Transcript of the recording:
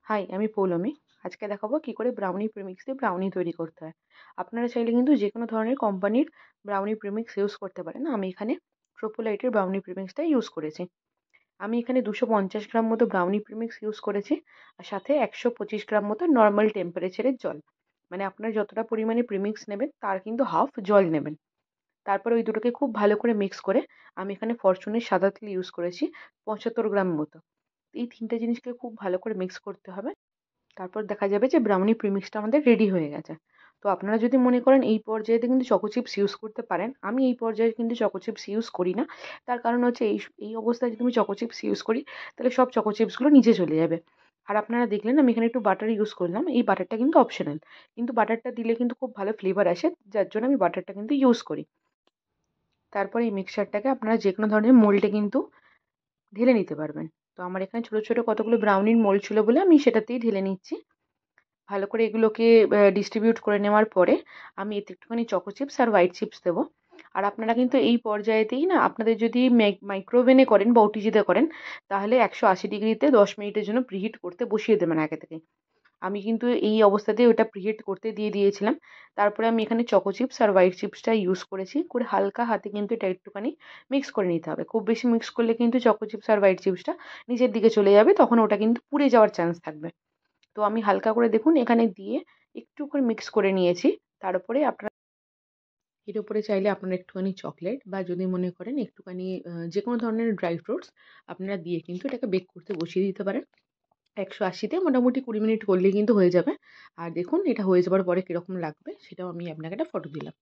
High, আমি পৌলমী। আজকে দেখাবো কি করে ব্রাউনি প্রিমিক্স দিয়ে ব্রাউনি তৈরি করতে হয়। আপনারা চাইলে কিন্তু যেকোনো ধরনের কোম্পানির ব্রাউনি প্রিমিক্স ইউজ করতে পারেন। আমি এখানে ট্রোপোলাইটের ব্রাউনি প্রিমিক্সটা ইউজ করেছি। আমি এখানে 250 গ্রাম মতো ব্রাউনি প্রিমিক্স ইউজ করেছি, আর সাথে 125 গ্রাম মতো নর্মাল টেম্পারেচারের জল। মানে আপনারা যতটা পরিমাণে প্রিমিক্স নেবেন তার কিন্তু হাফ জল নেবেন। তারপরে ওই দুটোকে খুব ভালো করে মিক্স করে আমি এখানে ফরচুনের সাদা তেল ইউজ করেছি 75 গ্রাম মতো। এই তিনটে জিনিসকে খুব ভালো করে মিক্স করতে হবে। তারপর দেখা যাবে যে ব্রাউনি প্রিমিক্সটা আমাদের রেডি হয়ে গেছে। তো আপনারা যদি মনে করেন এই পর্যায়েতে কিন্তু চকো চিপস ইউজ করতে পারেন। আমি এই পর্যায়ে কিন্তু চকো চিপস ইউজ করি না। তার কারণ হচ্ছে এই অবস্থায় যদি আমি চকো চিপস ইউজ করি তাহলে সব চকো চিপসগুলো নিচে চলে যাবে। আর আপনারা দেখলেন আমি এখানে একটু বাটার ইউজ করলাম। এই বাটারটা কিন্তু অপশনাল। কিন্তু বাটারটা দিলে কিন্তু খুব ভালো ফ্লেভার আসে, যার জন্য আমি বাটারটা কিন্তু ইউজ করি। তারপর এই মিক্সচারটাকে আপনারা যেকোনো ধরনের মোল্ডে কিন্তু ঢেলে নিতে পারবেন। তো আমার এখানে ছোট ছোট কতগুলো ব্রাউনির মোল্ড ছিল বলে আমি সেটাতেই ঢেলে নিচ্ছি। ভালো করে এগুলোকে ডিস্ট্রিবিউট করে নেওয়ার পরে আমি এতে একটুখানি চকো চিপস আর হোয়াইট চিপস দেবো। আর আপনারা কিন্তু এই পর্যায়েতেই না, আপনাদের যদি মাইক্রোওভেনে করেন বা ওটিজিতে করেন তাহলে 180 ডিগ্রিতে 10 মিনিটের জন্য প্রিহিট করতে বসিয়ে দেবেন আগে থেকে। আমি কিন্তু এই অবস্থাতেই ওটা প্রিহিট করতে দিয়ে দিয়েছিলাম। তারপরে আমি এখানে চকো চিপস আর হোয়াইট চিপসটা ইউজ করেছি। করে হালকা হাতে কিন্তু এটা একটুখানি মিক্স করে নিতে হবে। খুব বেশি মিক্স করলে কিন্তু চকো চিপস আর হোয়াইট চিপসটা নিচের দিকে চলে যাবে, তখন ওটা কিন্তু পুড়ে যাওয়ার চান্স থাকবে। তো আমি হালকা করে দেখুন এখানে দিয়ে একটু করে মিক্স করে নিয়েছি। তার উপরে আপনারা এর উপরে চাইলে আপনারা একটুখানি চকলেট বা যদি মনে করেন একটুখানি যে কোনো ধরনের ড্রাই ফ্রুটস আপনারা দিয়ে কিন্তু এটাকে বেক করতে বসিয়ে দিতে পারেন। 180-তে মোটামুটি 20 মিনিট করলেই কিন্তু হয়ে যাবে। আর দেখুন এটা হয়ে যাবার পরে কীরকম লাগবে সেটাও আমি আপনাকে একটা ফটো দিলাম।